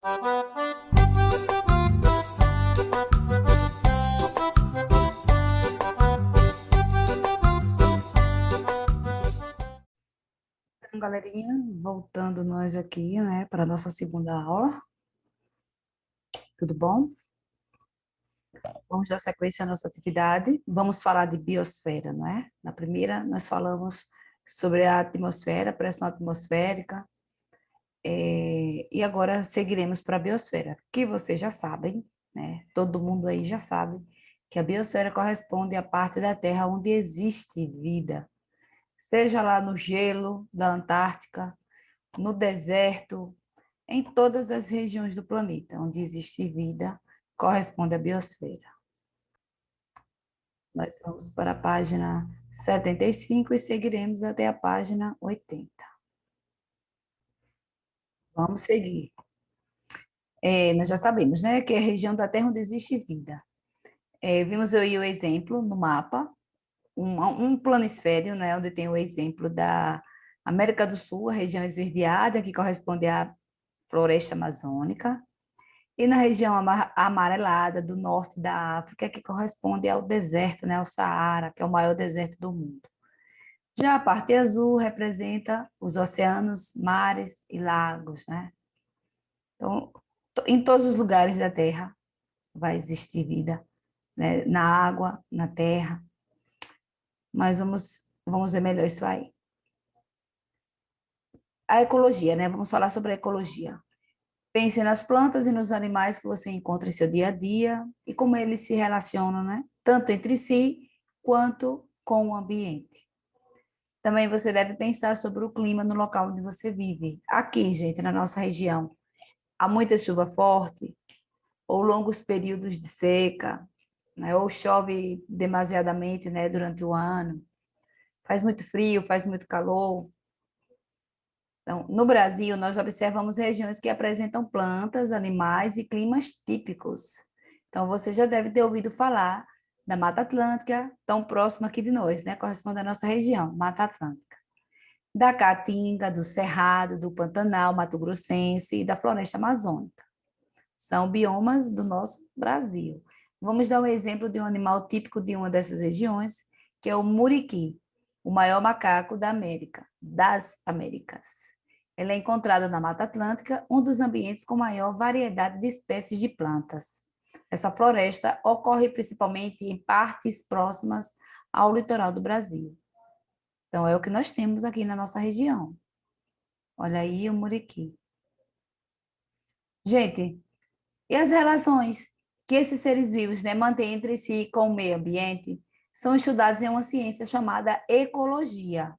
Então, galerinha, voltando nós aqui, né, para a nossa segunda aula, tudo bom? Vamos dar sequência à nossa atividade. Vamos falar de biosfera, não é? Na primeira, nós falamos sobre a atmosfera, pressão atmosférica, e agora seguiremos para a biosfera, que vocês já sabem, né? Todo mundo aí já sabe que a biosfera corresponde à parte da Terra onde existe vida, seja lá no gelo da Antártica, no deserto, em todas as regiões do planeta onde existe vida, corresponde à biosfera. Nós vamos para a página 75 e seguiremos até a página 80. Vamos seguir. Nós já sabemos, né, que é a região da Terra onde existe vida. Vimos aí o exemplo no mapa, um planisfério, né, onde tem o exemplo da América do Sul, a região esverdeada, que corresponde à floresta amazônica, e na região amarelada do norte da África, que corresponde ao deserto, né, ao Saara, que é o maior deserto do mundo. Já a parte azul representa os oceanos, mares e lagos, né? Então, em todos os lugares da Terra vai existir vida, né? Na água, na terra, mas vamos ver melhor isso aí. A ecologia, né? Vamos falar sobre a ecologia. Pense nas plantas e nos animais que você encontra em seu dia a dia e como eles se relacionam, né? Tanto entre si quanto com o ambiente. Também você deve pensar sobre o clima no local onde você vive. Aqui, gente, na nossa região, há muita chuva forte, ou longos períodos de seca, né? Ou chove demasiadamente, né, durante o ano. Faz muito frio, faz muito calor. Então, no Brasil, nós observamos regiões que apresentam plantas, animais e climas típicos. Então, você já deve ter ouvido falar da Mata Atlântica, tão próxima aqui de nós, né? Corresponde à nossa região, Mata Atlântica. Da Caatinga, do Cerrado, do Pantanal, Mato Grossense e da Floresta Amazônica. São biomas do nosso Brasil. Vamos dar um exemplo de um animal típico de uma dessas regiões, que é o muriqui, o maior macaco das Américas. Ele é encontrado na Mata Atlântica, um dos ambientes com maior variedade de espécies de plantas. Essa floresta ocorre principalmente em partes próximas ao litoral do Brasil. Então, é o que nós temos aqui na nossa região. Olha aí o muriqui. Gente, e as relações que esses seres vivos, né, mantêm entre si e com o meio ambiente são estudadas em uma ciência chamada ecologia.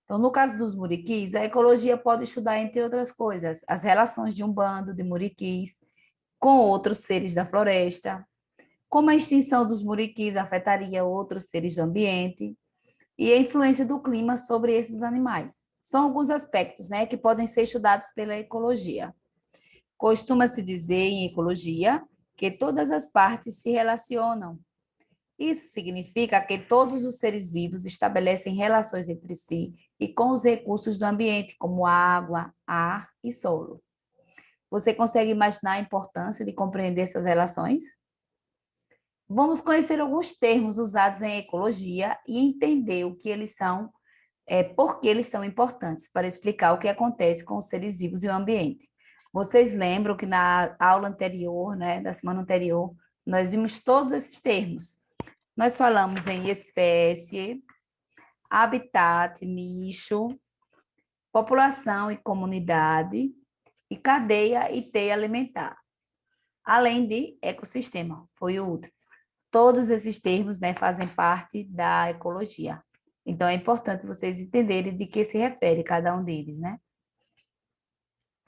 Então, no caso dos muriquis, a ecologia pode estudar, entre outras coisas, as relações de um bando de muriquis com outros seres da floresta, como a extinção dos muriquis afetaria outros seres do ambiente e a influência do clima sobre esses animais. São alguns aspectos, né, que podem ser estudados pela ecologia. Costuma-se dizer em ecologia que todas as partes se relacionam. Isso significa que todos os seres vivos estabelecem relações entre si e com os recursos do ambiente, como água, ar e solo. Você consegue imaginar a importância de compreender essas relações? Vamos conhecer alguns termos usados em ecologia e entender o que eles são, por que eles são importantes para explicar o que acontece com os seres vivos e o ambiente. Vocês lembram que na aula anterior, né, da semana anterior, nós vimos todos esses termos. Nós falamos em espécie, habitat, nicho, população e comunidade, e cadeia e teia alimentar, além de ecossistema, foi o último. Todos esses termos, né, fazem parte da ecologia. Então, é importante vocês entenderem de que se refere cada um deles, né?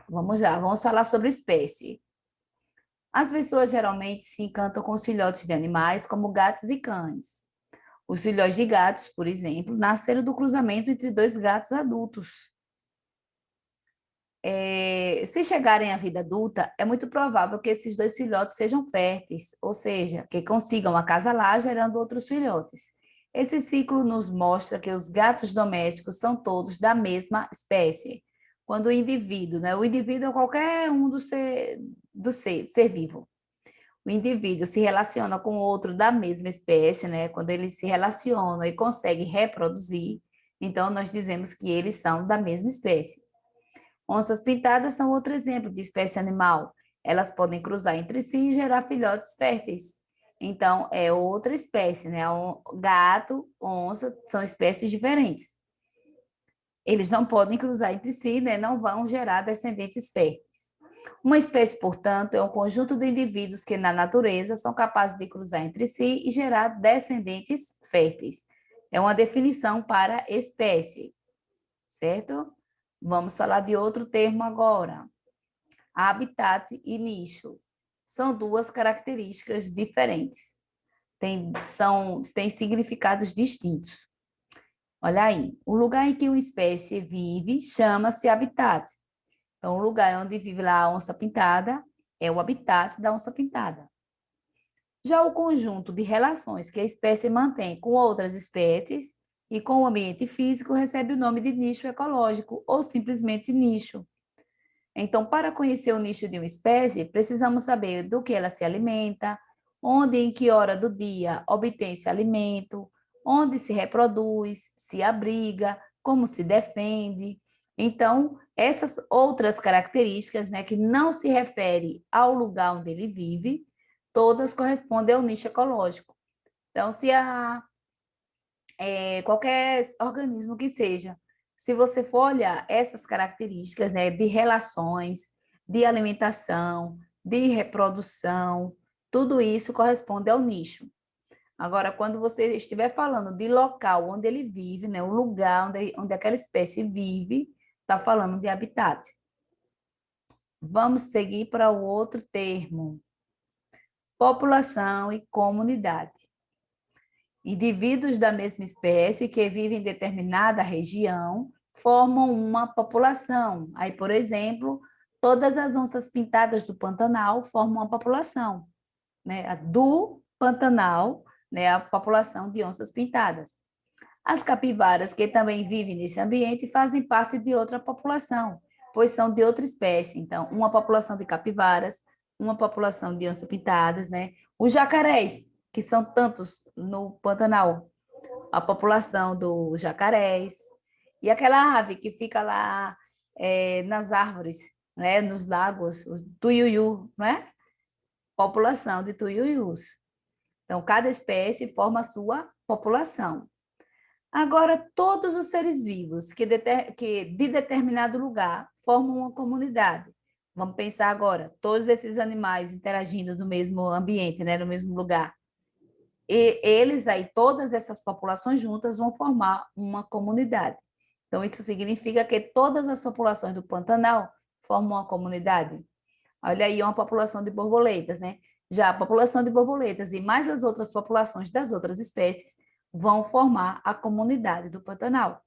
Vamos lá, vamos falar sobre espécie. As pessoas geralmente se encantam com os filhotes de animais, como gatos e cães. Os filhotes de gatos, por exemplo, nasceram do cruzamento entre dois gatos adultos. Se chegarem à vida adulta, é muito provável que esses dois filhotes sejam férteis, ou seja, que consigam acasalar, gerando outros filhotes. Esse ciclo nos mostra que os gatos domésticos são todos da mesma espécie. quando o indivíduo, né? O indivíduo é qualquer um ser vivo. O indivíduo se relaciona com outro da mesma espécie, né? Quando eles se relacionam e conseguem reproduzir, então nós dizemos que eles são da mesma espécie. Onças pintadas são outro exemplo de espécie animal. Elas podem cruzar entre si e gerar filhotes férteis. Então, é outra espécie, né? Gato, onça, são espécies diferentes. Eles não podem cruzar entre si, né? Não vão gerar descendentes férteis. Uma espécie, portanto, é um conjunto de indivíduos que, na natureza, são capazes de cruzar entre si e gerar descendentes férteis. É uma definição para espécie, certo? Vamos falar de outro termo agora. Habitat e nicho. São duas características diferentes. Têm significados distintos. Olha aí, o lugar em que uma espécie vive chama-se habitat. Então, o lugar onde vive lá a onça-pintada é o habitat da onça-pintada. Já o conjunto de relações que a espécie mantém com outras espécies e com o ambiente físico recebe o nome de nicho ecológico ou simplesmente nicho. Então, para conhecer o nicho de uma espécie, precisamos saber do que ela se alimenta, onde e em que hora do dia obtém esse alimento, onde se reproduz, se abriga, como se defende. Então, essas outras características, né, que não se refere ao lugar onde ele vive, todas correspondem ao nicho ecológico. Então, se qualquer organismo que seja, se você for olhar essas características, né, de relações, de alimentação, de reprodução, tudo isso corresponde ao nicho. Agora, quando você estiver falando de local onde ele vive, né, o lugar onde aquela espécie vive, está falando de habitat. Vamos seguir para o outro termo: população e comunidade. Indivíduos da mesma espécie que vivem em determinada região formam uma população. Aí, por exemplo, todas as onças pintadas do Pantanal formam uma população, né? Do Pantanal, né? A população de onças pintadas. As capivaras, que também vivem nesse ambiente, fazem parte de outra população, pois são de outra espécie. Então, uma população de capivaras, uma população de onças pintadas, né? Os jacarés, que são tantos no Pantanal, a população dos jacarés, e aquela ave que fica lá nas árvores, né? Nos lagos, o tuiuiu, né? População de tuiuius. Então, cada espécie forma a sua população. Agora, todos os seres vivos que de determinado lugar formam uma comunidade. Vamos pensar agora, todos esses animais interagindo no mesmo ambiente, né, no mesmo lugar. E eles aí, todas essas populações juntas vão formar uma comunidade. Então, isso significa que todas as populações do Pantanal formam uma comunidade. Olha aí, uma população de borboletas, né? Já a população de borboletas e mais as outras populações das outras espécies vão formar a comunidade do Pantanal.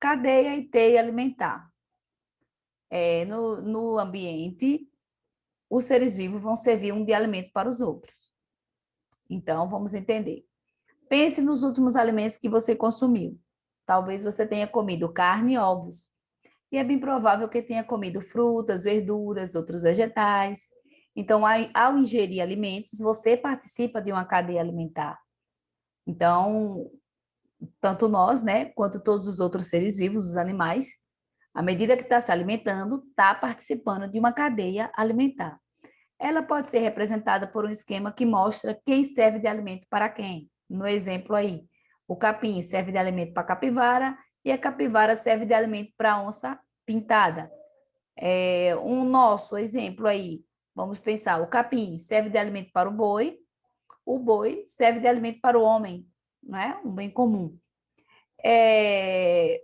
Cadeia e teia alimentar. No ambiente, os seres vivos vão servir um de alimento para os outros. Então, vamos entender. Pense nos últimos alimentos que você consumiu. Talvez você tenha comido carne e ovos. E é bem provável que tenha comido frutas, verduras, outros vegetais. Então, ao ingerir alimentos, você participa de uma cadeia alimentar. Então, tanto nós, né, quanto todos os outros seres vivos, os animais, à medida que está se alimentando, está participando de uma cadeia alimentar. Ela pode ser representada por um esquema que mostra quem serve de alimento para quem. No exemplo aí, o capim serve de alimento para a capivara e a capivara serve de alimento para a onça pintada. Um nosso exemplo aí, vamos pensar, o capim serve de alimento para o boi serve de alimento para o homem, não é? Um bem comum.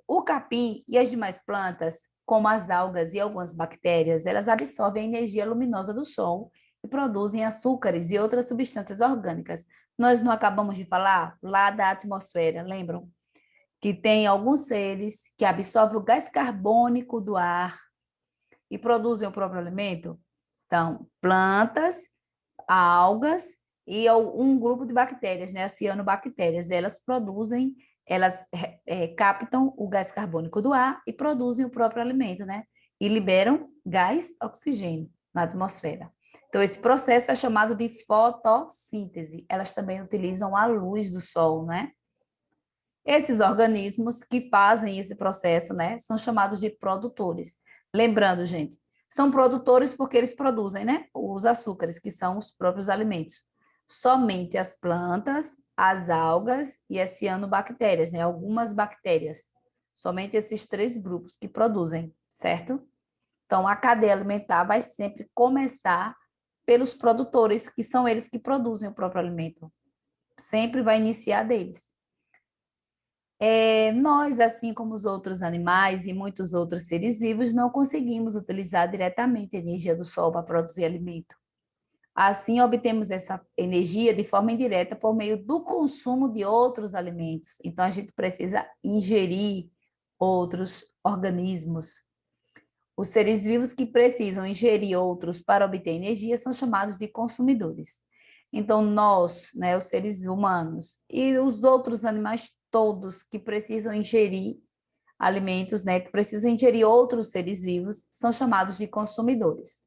O capim e as demais plantas, como as algas e algumas bactérias, elas absorvem a energia luminosa do sol e produzem açúcares e outras substâncias orgânicas. Nós não acabamos de falar lá da atmosfera, lembram? Que tem alguns seres que absorvem o gás carbônico do ar e produzem o próprio alimento. Então, plantas, algas e um grupo de bactérias, né, as cianobactérias, elas produzem elas captam o gás carbônico do ar e produzem o próprio alimento, né? E liberam gás oxigênio na atmosfera. Então, esse processo é chamado de fotossíntese. Elas também utilizam a luz do sol, né? Esses organismos que fazem esse processo, né, são chamados de produtores. Lembrando, gente, são produtores porque eles produzem, né, os açúcares, que são os próprios alimentos. Somente as plantas, as algas e as cianobactérias, né, algumas bactérias. Somente esses três grupos que produzem, certo? Então, a cadeia alimentar vai sempre começar pelos produtores, que são eles que produzem o próprio alimento. Sempre vai iniciar deles. Nós, assim como os outros animais e muitos outros seres vivos, não conseguimos utilizar diretamente a energia do sol para produzir alimento. Assim, obtemos essa energia de forma indireta por meio do consumo de outros alimentos. Então, a gente precisa ingerir outros organismos. Os seres vivos que precisam ingerir outros para obter energia são chamados de consumidores. Então, nós, né, os seres humanos e os outros animais todos que precisam ingerir alimentos, né, que precisam ingerir outros seres vivos, são chamados de consumidores.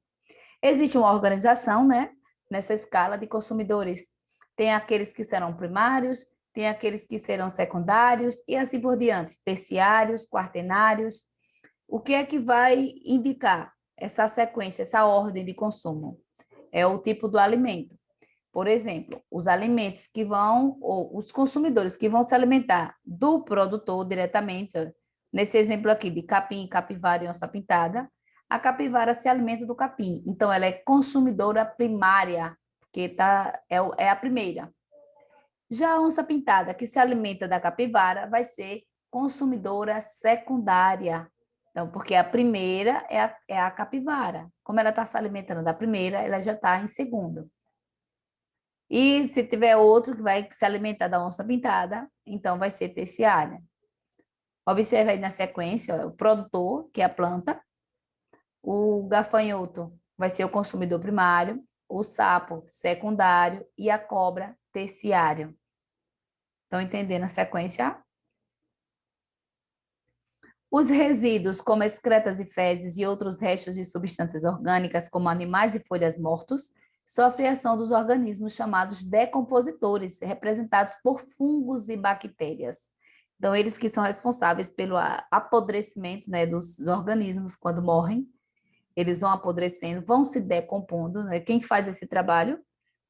Existe uma organização, né, nessa escala de consumidores. Tem aqueles que serão primários, tem aqueles que serão secundários e assim por diante, terciários, quaternários. O que é que vai indicar essa sequência, essa ordem de consumo? É o tipo do alimento. Por exemplo, os alimentos que vão, ou os consumidores que vão se alimentar do produtor diretamente, nesse exemplo aqui de capim, capivara e onça pintada, a capivara se alimenta do capim, então ela é consumidora primária, porque é a primeira. Já a onça pintada, que se alimenta da capivara, vai ser consumidora secundária. Então, porque a primeira é a capivara. Como ela está se alimentando da primeira, ela já está em segundo. E se tiver outro que vai se alimentar da onça pintada, então vai ser terciária. Observe aí na sequência, ó, o produtor, que é a planta, o gafanhoto vai ser o consumidor primário, o sapo secundário e a cobra terciário. Estão entendendo a sequência? Os resíduos, como excretas e fezes e outros restos de substâncias orgânicas, como animais e folhas mortos, sofrem ação dos organismos chamados decompositores, representados por fungos e bactérias. Então, eles que são responsáveis pelo apodrecimento, né, dos organismos quando morrem, eles vão apodrecendo, vão se decompondo, né? Quem faz esse trabalho?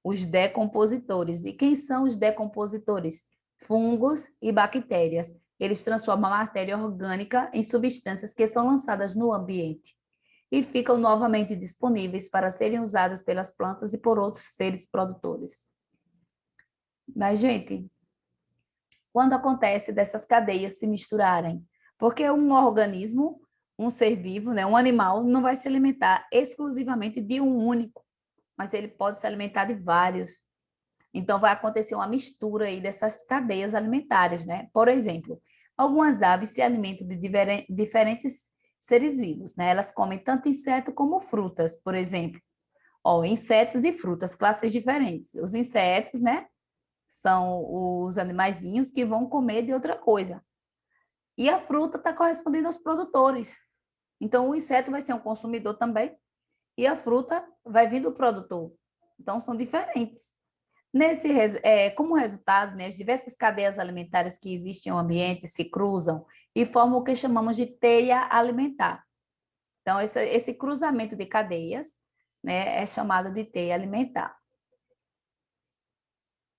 Os decompositores. E quem são os decompositores? Fungos e bactérias. Eles transformam a matéria orgânica em substâncias que são lançadas no ambiente e ficam novamente disponíveis para serem usadas pelas plantas e por outros seres produtores. Mas, gente, quando acontece dessas cadeias se misturarem? Porque um organismo, um ser vivo, né, um animal, não vai se alimentar exclusivamente de um único, mas ele pode se alimentar de vários. Então, vai acontecer uma mistura aí dessas cadeias alimentares, né? Por exemplo, algumas aves se alimentam de diferentes seres vivos, né? Elas comem tanto inseto como frutas, por exemplo. Ó, insetos e frutas, classes diferentes. Os insetos, né? São os animaizinhos que vão comer de outra coisa. E a fruta está correspondendo aos produtores. Então, o inseto vai ser um consumidor também, e a fruta vai vir do produtor. Então, são diferentes. Como resultado, né, as diversas cadeias alimentares que existem no ambiente se cruzam e formam o que chamamos de teia alimentar. Então, esse cruzamento de cadeias, né, é chamado de teia alimentar.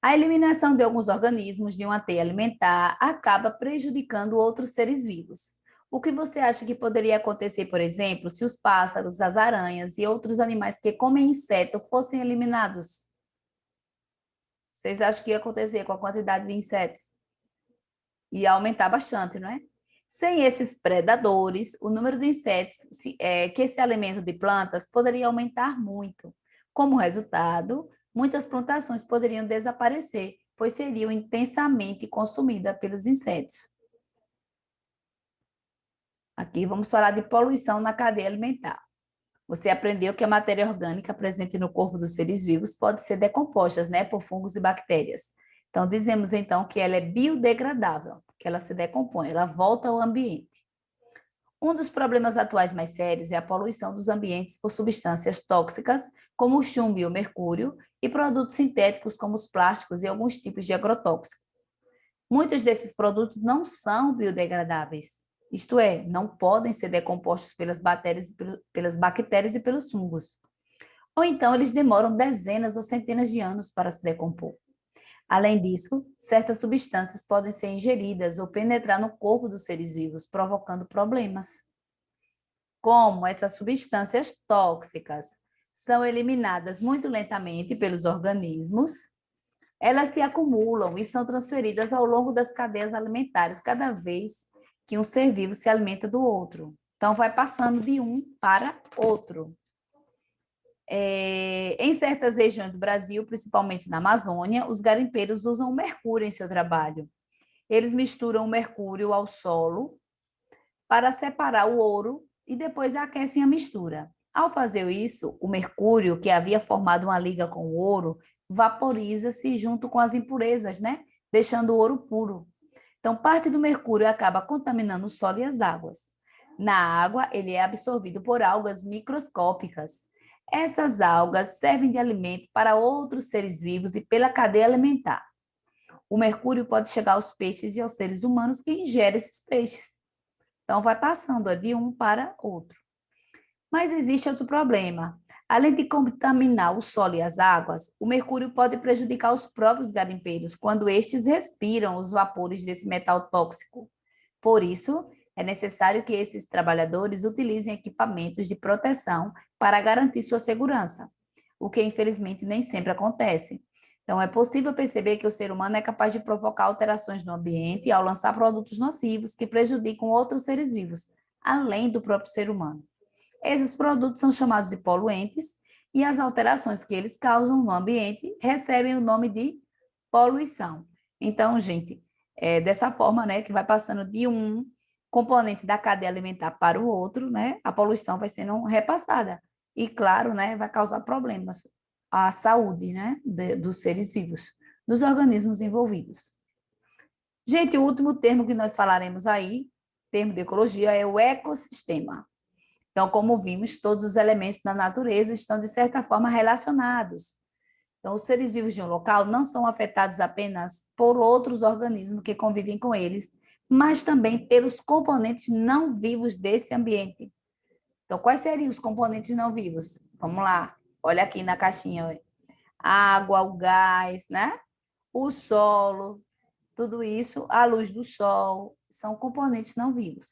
A eliminação de alguns organismos de uma teia alimentar acaba prejudicando outros seres vivos. O que você acha que poderia acontecer, por exemplo, se os pássaros, as aranhas e outros animais que comem inseto fossem eliminados? Vocês acham que ia acontecer com a quantidade de insetos? Ia aumentar bastante, não é? Sem esses predadores, o número de insetos que se alimentam de plantas poderia aumentar muito. Como resultado, muitas plantações poderiam desaparecer, pois seriam intensamente consumidas pelos insetos. Aqui vamos falar de poluição na cadeia alimentar. Você aprendeu que a matéria orgânica presente no corpo dos seres vivos pode ser decomposta, né, por fungos e bactérias. Então, dizemos então que ela é biodegradável. que ela se decompõe, ela volta ao ambiente. Um dos problemas atuais mais sérios é a poluição dos ambientes por substâncias tóxicas, como o chumbo e o mercúrio, e produtos sintéticos, como os plásticos e alguns tipos de agrotóxicos. Muitos desses produtos não são biodegradáveis, isto é, não podem ser decompostos pelas bactérias e pelos fungos. Ou então eles demoram dezenas ou centenas de anos para se decompor. Além disso, certas substâncias podem ser ingeridas ou penetrar no corpo dos seres vivos, provocando problemas. Como essas substâncias tóxicas são eliminadas muito lentamente pelos organismos, elas se acumulam e são transferidas ao longo das cadeias alimentares, cada vez que um ser vivo se alimenta do outro. Então, vai passando de um para outro. Em certas regiões do Brasil, principalmente na Amazônia, os garimpeiros usam o mercúrio em seu trabalho. Eles misturam o mercúrio ao solo para separar o ouro e depois aquecem a mistura. Ao fazer isso, o mercúrio, que havia formado uma liga com o ouro, vaporiza-se junto com as impurezas, né? Deixando o ouro puro. Então, parte do mercúrio acaba contaminando o solo e as águas. Na água, ele é absorvido por algas microscópicas. Essas algas servem de alimento para outros seres vivos e pela cadeia alimentar. O mercúrio pode chegar aos peixes e aos seres humanos que ingerem esses peixes. Então, vai passando de um para outro. Mas existe outro problema. Além de contaminar o solo e as águas, o mercúrio pode prejudicar os próprios garimpeiros quando estes respiram os vapores desse metal tóxico. Por isso, é necessário que esses trabalhadores utilizem equipamentos de proteção para garantir sua segurança, o que infelizmente nem sempre acontece. Então, é possível perceber que o ser humano é capaz de provocar alterações no ambiente ao lançar produtos nocivos que prejudicam outros seres vivos, além do próprio ser humano. Esses produtos são chamados de poluentes e as alterações que eles causam no ambiente recebem o nome de poluição. Então, gente, é dessa forma, né, que vai passando de um componente da cadeia alimentar para o outro, né, a poluição vai sendo repassada. E, claro, né, vai causar problemas à saúde, né, dos seres vivos, dos organismos envolvidos. Gente, o último termo que nós falaremos aí, termo de ecologia, é o ecossistema. Então, como vimos, todos os elementos da natureza estão, de certa forma, relacionados. Então, os seres vivos de um local não são afetados apenas por outros organismos que convivem com eles, mas também pelos componentes não vivos desse ambiente. Então, quais seriam os componentes não vivos? Vamos lá, olha aqui na caixinha. Olha. A água, o gás, né? O solo, tudo isso, a luz do sol, são componentes não vivos.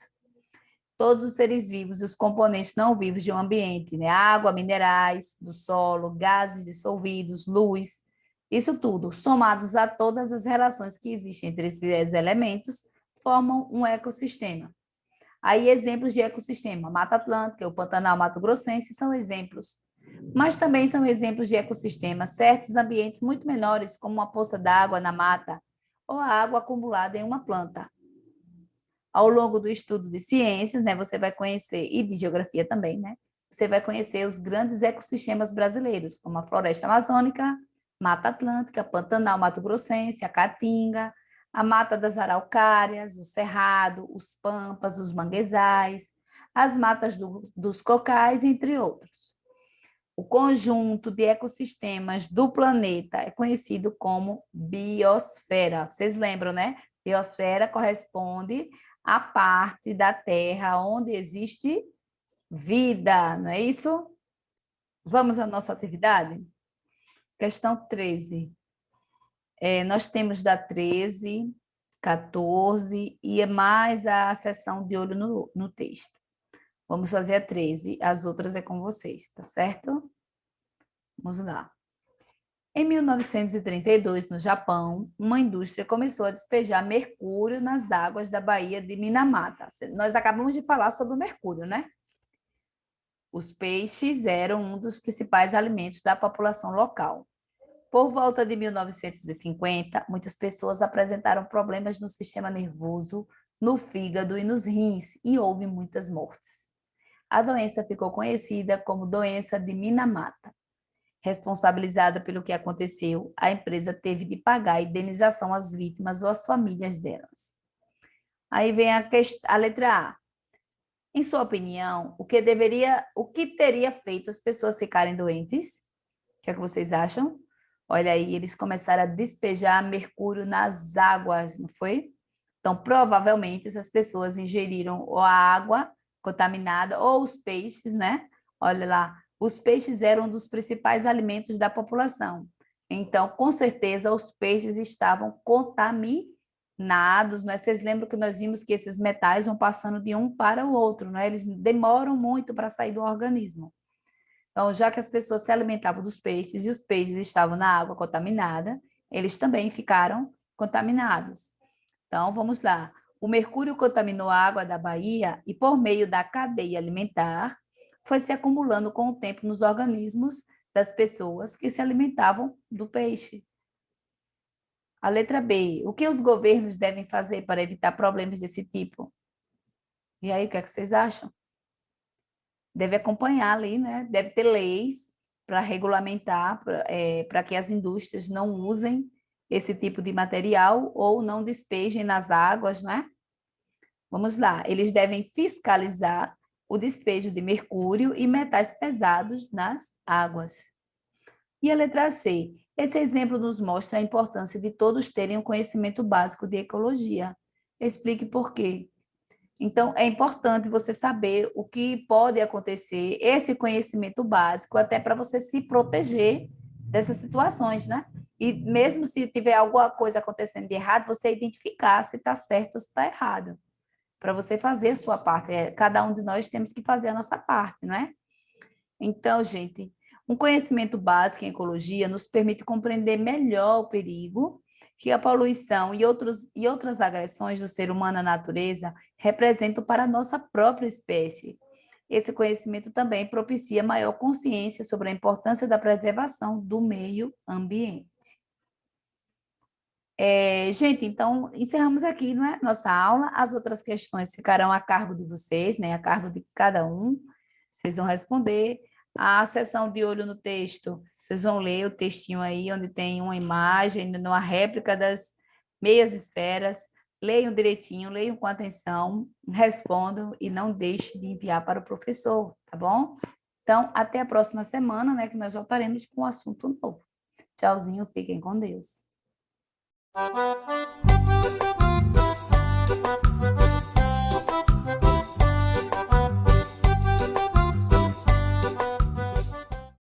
Todos os seres vivos e os componentes não vivos de um ambiente, né? Água, minerais do solo, gases dissolvidos, luz, isso tudo, somados a todas as relações que existem entre esses elementos, formam um ecossistema. Aí, exemplos de ecossistema, Mata Atlântica, o Pantanal Mato Grossense são exemplos. Mas também são exemplos de ecossistema certos ambientes muito menores, como uma poça d'água na mata ou a água acumulada em uma planta. Ao longo do estudo de ciências, né, você vai conhecer, e de geografia também, né? Você vai conhecer os grandes ecossistemas brasileiros, como a floresta amazônica, Mata Atlântica, Pantanal Mato Grossense, a Caatinga, a Mata das Araucárias, o Cerrado, os Pampas, os manguezais, as matas dos cocais, entre outros. O conjunto de ecossistemas do planeta é conhecido como biosfera. Vocês lembram, né? Biosfera corresponde à parte da Terra onde existe vida, não é isso? Vamos à nossa atividade? Questão 13. Nós temos da 13, 14 e mais a seção de olho no texto. Vamos fazer a 13, as outras é com vocês, tá certo? Vamos lá. Em 1932, no Japão, uma indústria começou a despejar mercúrio nas águas da Baía de Minamata. Nós acabamos de falar sobre o mercúrio, né? Os peixes eram um dos principais alimentos da população local. Por volta de 1950, muitas pessoas apresentaram problemas no sistema nervoso, no fígado e nos rins, e houve muitas mortes. A doença ficou conhecida como doença de Minamata. Responsabilizada pelo que aconteceu, a empresa teve de pagar a indenização às vítimas ou às famílias delas. Aí vem a letra A. Em sua opinião, o que teria feito as pessoas ficarem doentes? O que é que vocês acham? Olha aí, eles começaram a despejar mercúrio nas águas, não foi? Então, provavelmente, essas pessoas ingeriram ou a água contaminada ou os peixes, né? Olha lá, os peixes eram um dos principais alimentos da população. Então, com certeza, os peixes estavam contaminados, né? Vocês lembram que nós vimos que esses metais vão passando de um para o outro, né? Eles demoram muito para sair do organismo. Então, já que as pessoas se alimentavam dos peixes e os peixes estavam na água contaminada, eles também ficaram contaminados. Então, vamos lá. O mercúrio contaminou a água da Bahia e, por meio da cadeia alimentar, foi se acumulando com o tempo nos organismos das pessoas que se alimentavam do peixe. A letra B. O que os governos devem fazer para evitar problemas desse tipo? E aí, o que é que vocês acham? Deve acompanhar ali, né? Deve ter leis para regulamentar, para que as indústrias não usem esse tipo de material ou não despejem nas águas, né? Vamos lá, eles devem fiscalizar o despejo de mercúrio e metais pesados nas águas. E a letra C. Esse exemplo nos mostra a importância de todos terem um conhecimento básico de ecologia. Explique por quê. Então, é importante você saber o que pode acontecer, esse conhecimento básico, até para você se proteger dessas situações, né? E mesmo se tiver alguma coisa acontecendo de errado, você identificar se está certo ou se está errado, para você fazer a sua parte. Cada um de nós temos que fazer a nossa parte, não é? Então, gente, um conhecimento básico em ecologia nos permite compreender melhor o perigo que a poluição e outras agressões do ser humano à natureza representam para a nossa própria espécie. Esse conhecimento também propicia maior consciência sobre a importância da preservação do meio ambiente. Gente, então encerramos aqui, não é? Nossa aula. As outras questões ficarão a cargo de vocês, né? A cargo de cada um. Vocês vão responder. A seção de olho no texto, vocês vão ler o textinho aí, onde tem uma imagem, uma réplica das meias esferas. Leiam direitinho, leiam com atenção, respondam e não deixe de enviar para o professor, tá bom? Então, até a próxima semana, né? Que nós voltaremos com um assunto novo. Tchauzinho, fiquem com Deus.